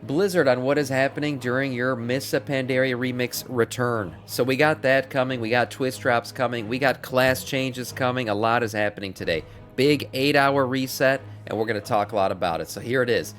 Blizzard on what is happening during your Missa Pandaria Remix return. So we got that coming, we got twist drops coming, we got class changes coming, a lot is happening today. Big 8-hour reset, and we're going to talk a lot about it. So here it is.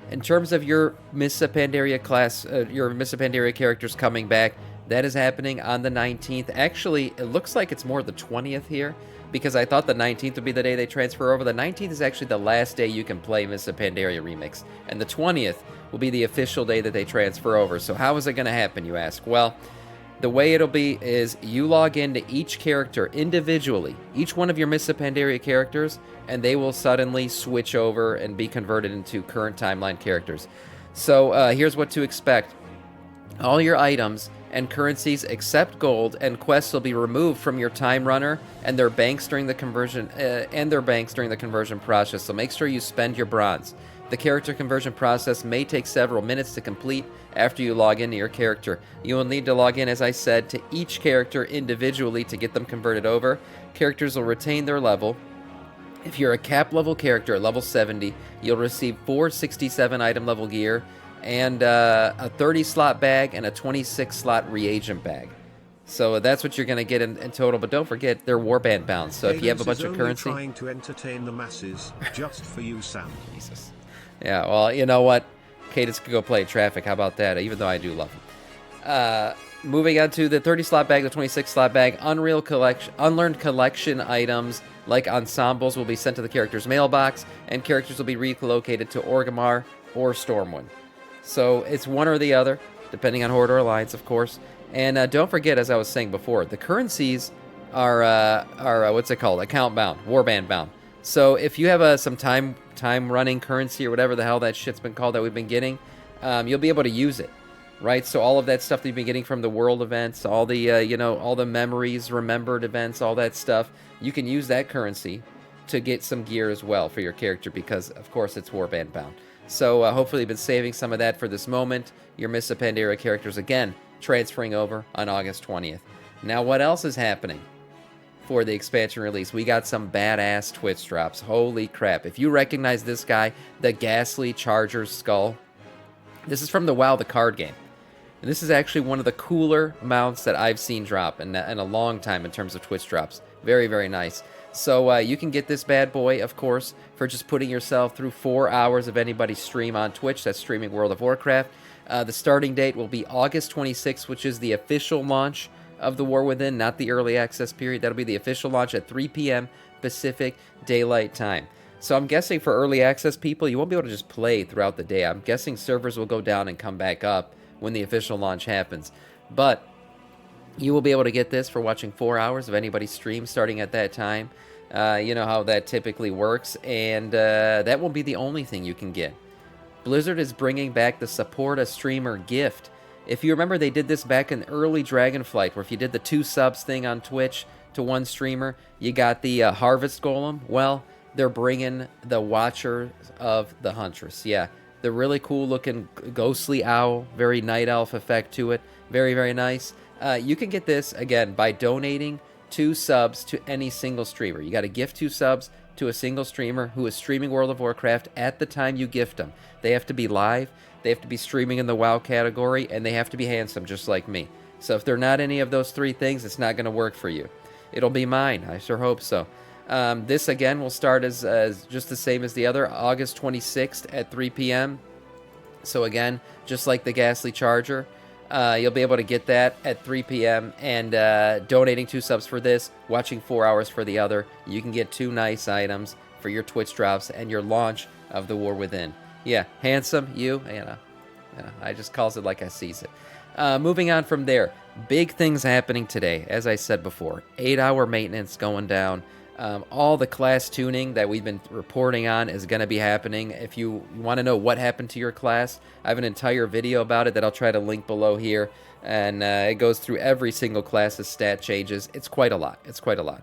In terms of your Missa Pandaria class, your Missa Pandaria characters coming back, that is happening on the 19th. Actually, it looks like it's more the 20th here, because I thought the 19th would be the day they transfer over. The 19th is actually the last day you can play Missa Pandaria Remix, and the 20th will be the official day that they transfer over. So how is it going to happen, you ask? Well, the way it'll be is you log into each character individually, each one of your Missa Pandaria characters, and they will suddenly switch over and be converted into current timeline characters. So here's what to expect. All your items and currencies except gold and quests will be removed from your time runner and their banks during the conversion process. So make sure you spend your bronze. The character conversion process may take several minutes to complete after you log into your character. You will need to log in, as I said, to each character individually to get them converted over. Characters will retain their level. If you're a cap level character at level 70, you'll receive 4 67 item level gear and a 30 slot bag and a 26 slot reagent bag. So that's what you're going to get in total. But don't forget, they're warband bound. So if you have a bunch of currency, trying to entertain the masses, just for you, Sam. Jesus. Yeah, well, you know what? Cadence could go play traffic. How about that? Even though I do love him. Moving on to the 30 slot bag, the 26 slot bag, unlearned collection items like ensembles will be sent to the character's mailbox, and characters will be relocated to Orgrimmar or Stormwind. So it's one or the other, depending on Horde or Alliance, of course. And don't forget, as I was saying before, the currencies are what's it called? Account bound, warband bound. So if you have some time running currency or whatever the hell that shit's been called that we've been getting, you'll be able to use it, right? So all of that stuff that you've been getting from the world events, all the all the memories, remembered events, all that stuff, you can use that currency to get some gear as well for your character because, of course, it's warband bound. So hopefully you've been saving some of that for this moment. Your Missa Pandaria characters, again, transferring over on August 20th. Now, what else is happening for the expansion release? We got some badass twist drops. Holy crap. If you recognize this guy, the Ghastly Charger's Skull, this is from the WoW, the card game. And this is actually one of the cooler mounts that I've seen drop in a long time in terms of twist drops. Very, very nice. So you can get this bad boy, of course, for just putting yourself through 4 hours of anybody's stream on Twitch. That's streaming World of Warcraft. The starting date will be August 26th, which is the official launch of the War Within, not the early access period. That'll be the official launch at 3 p.m. Pacific Daylight Time. So I'm guessing for early access people, you won't be able to just play throughout the day. I'm guessing servers will go down and come back up when the official launch happens. But you will be able to get this for watching 4 hours of anybody's stream starting at that time. You know how that typically works. And that won't be the only thing you can get. Blizzard is bringing back the Support a Streamer gift. If you remember, they did this back in early Dragonflight, where if you did the 2 subs thing on Twitch to one streamer, you got the Harvest Golem. Well, they're bringing the Watcher of the Huntress. Yeah, the really cool looking ghostly owl, very night elf effect to it. Very, very nice. You can get this, again, by donating 2 subs to any single streamer. You got to gift 2 subs to a single streamer who is streaming World of Warcraft at the time you gift them. They have to be live, they have to be streaming in the WoW category, and they have to be handsome, just like me. So if they're not any of those 3 things, it's not going to work for you. It'll be mine. I sure hope so. This, again, will start as just the same as the other, August 26th at 3 p.m. So, again, just like the Ghastly Charger, you'll be able to get that at 3 p.m. And donating 2 subs for this, watching 4 hours for the other, you can get 2 nice items for your Twitch drops and your launch of the War Within. Yeah, handsome, you know, I just calls it like I sees it. Moving on from there, big things happening today. As I said before, 8-hour maintenance going down. All the class tuning that we've been reporting on is going to be happening. If you want to know what happened to your class, I have an entire video about it that I'll try to link below here. And it goes through every single class's stat changes. It's quite a lot. It's quite a lot.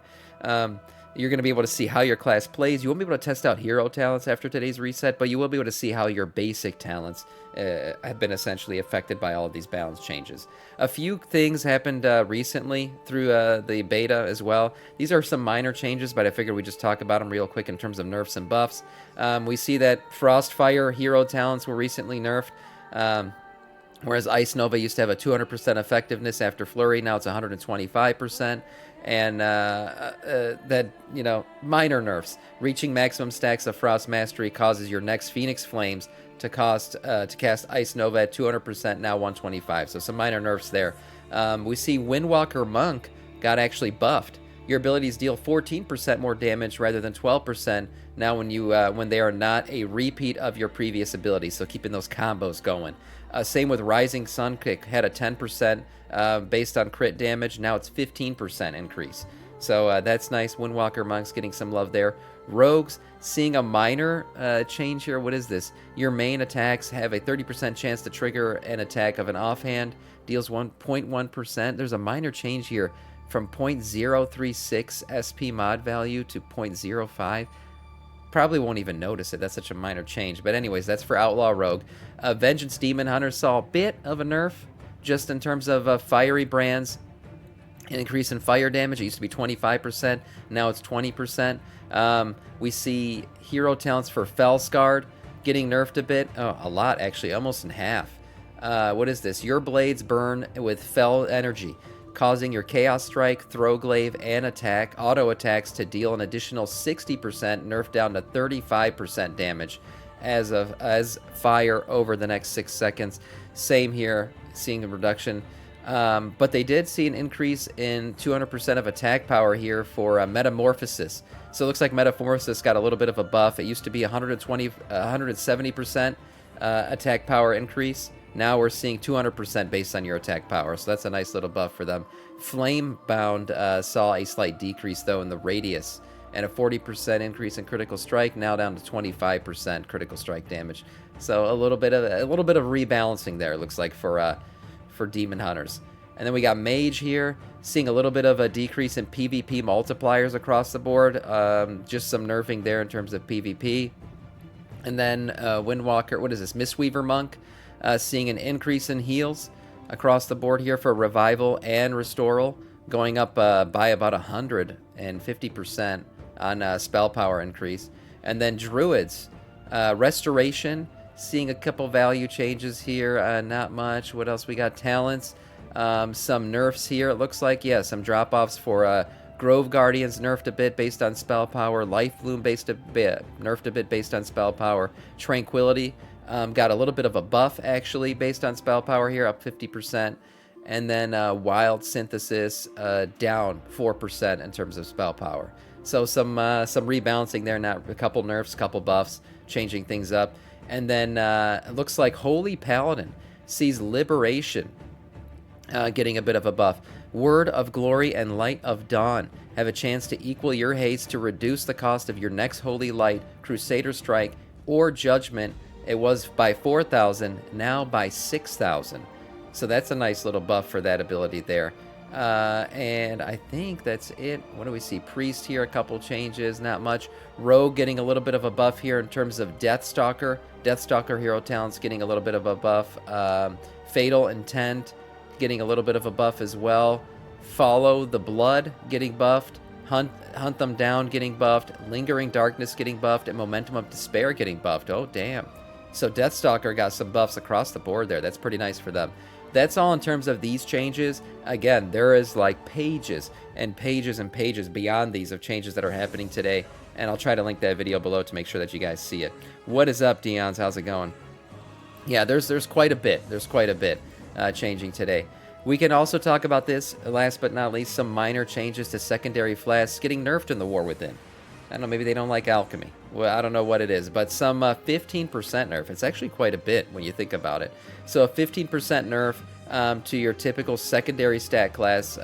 You're going to be able to see how your class plays. You won't be able to test out hero talents after today's reset, but you will be able to see how your basic talents have been essentially affected by all of these balance changes. A few things happened recently through the beta as well. These are some minor changes, but I figured we'd just talk about them real quick in terms of nerfs and buffs. We see that Frostfire hero talents were recently nerfed. Whereas Ice Nova used to have a 200% effectiveness after Flurry, now it's 125%. And that, minor nerfs. Reaching maximum stacks of Frost Mastery causes your next Phoenix Flames to cast Ice Nova at 200%, now 125. So some minor nerfs there. We see Windwalker Monk got actually buffed. Your abilities deal 14% more damage rather than 12% now when they are not a repeat of your previous ability. So keeping those combos going. Same with Rising Sun Kick, had a 10% based on crit damage. Now it's 15% increase. So that's nice. Windwalker Monk's getting some love there. Rogues, seeing a minor change here. What is this? Your main attacks have a 30% chance to trigger an attack of an offhand. Deals 1.1%. There's a minor change here from 0.036 SP mod value to 0.05. Probably won't even notice it. That's such a minor change. But anyways, that's for Outlaw Rogue. Vengeance Demon Hunter saw a bit of a nerf just in terms of fiery brands. An increase in fire damage. It used to be 25%. Now it's 20%. We see hero talents for Fellscarred getting nerfed a bit. Oh, a lot, actually. Almost in half. What is this? Your blades burn with Fell energy, causing your Chaos Strike, Throw Glaive, and auto attacks to deal an additional 60%, nerfed down to 35% damage as fire over the next 6 seconds. Same here, seeing a reduction. But they did see an increase in 200% of attack power here for Metamorphosis. So it looks like Metamorphosis got a little bit of a buff. It used to be 170% attack power increase. Now we're seeing 200% based on your attack power, so that's a nice little buff for them. Flamebound saw a slight decrease, though, in the radius, and a 40% increase in critical strike, now down to 25% critical strike damage. So a little bit of rebalancing there, it looks like, for Demon Hunters. And then we got Mage here, seeing a little bit of a decrease in PvP multipliers across the board. Just some nerfing there in terms of PvP. And then Windwalker, what is this? Mistweaver Monk. Seeing an increase in heals across the board here for Revival and Restoral, going up by about 150% on spell power increase. And then Druids, Restoration, seeing a couple value changes here, not much. What else we got? Talents, some nerfs here, it looks like. Yeah, some drop-offs for Grove Guardians, nerfed a bit based on spell power. Life Bloom nerfed a bit based on spell power. Tranquility, got a little bit of a buff, actually, based on spell power here, up 50%. And then Wild Synthesis down 4% in terms of spell power. So some rebalancing there, not a couple nerfs, couple buffs, changing things up. And then it looks like Holy Paladin sees Liberation getting a bit of a buff. Word of Glory and Light of Dawn have a chance to equal your haste to reduce the cost of your next Holy Light, Crusader Strike, or Judgment. It was by 4,000, now by 6,000. So that's a nice little buff for that ability there. And I think that's it. What do we see? Priest here, a couple changes, not much. Rogue getting a little bit of a buff here in terms of Deathstalker. Deathstalker hero talents getting a little bit of a buff. Fatal Intent getting a little bit of a buff as well. Follow the Blood getting buffed. Hunt Them Down getting buffed. Lingering Darkness getting buffed. And Momentum of Despair getting buffed. Oh, damn. So Deathstalker got some buffs across the board there. That's pretty nice for them. That's all in terms of these changes. Again, there is like pages and pages and pages beyond these of changes that are happening today. And I'll try to link that video below to make sure that you guys see it. What is up, Deons? How's it going? Yeah, there's quite a bit. There's quite a bit changing today. We can also talk about this, last but not least, some minor changes to secondary flasks getting nerfed in the War Within. I don't know, maybe they don't like alchemy. Well, I don't know what it is, but some 15% nerf. It's actually quite a bit when you think about it. So a 15% nerf to your typical secondary stat class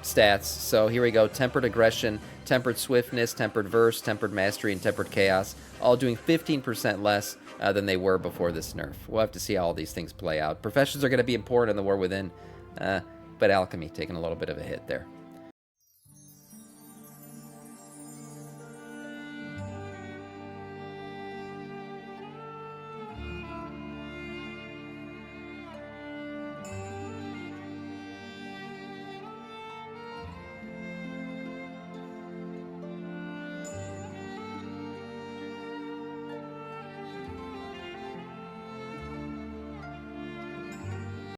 stats. So here we go. Tempered Aggression, Tempered Swiftness, Tempered Verse, Tempered Mastery, and Tempered Chaos. All doing 15% less than they were before this nerf. We'll have to see how all these things play out. Professions are going to be important in the War Within, but alchemy taking a little bit of a hit there.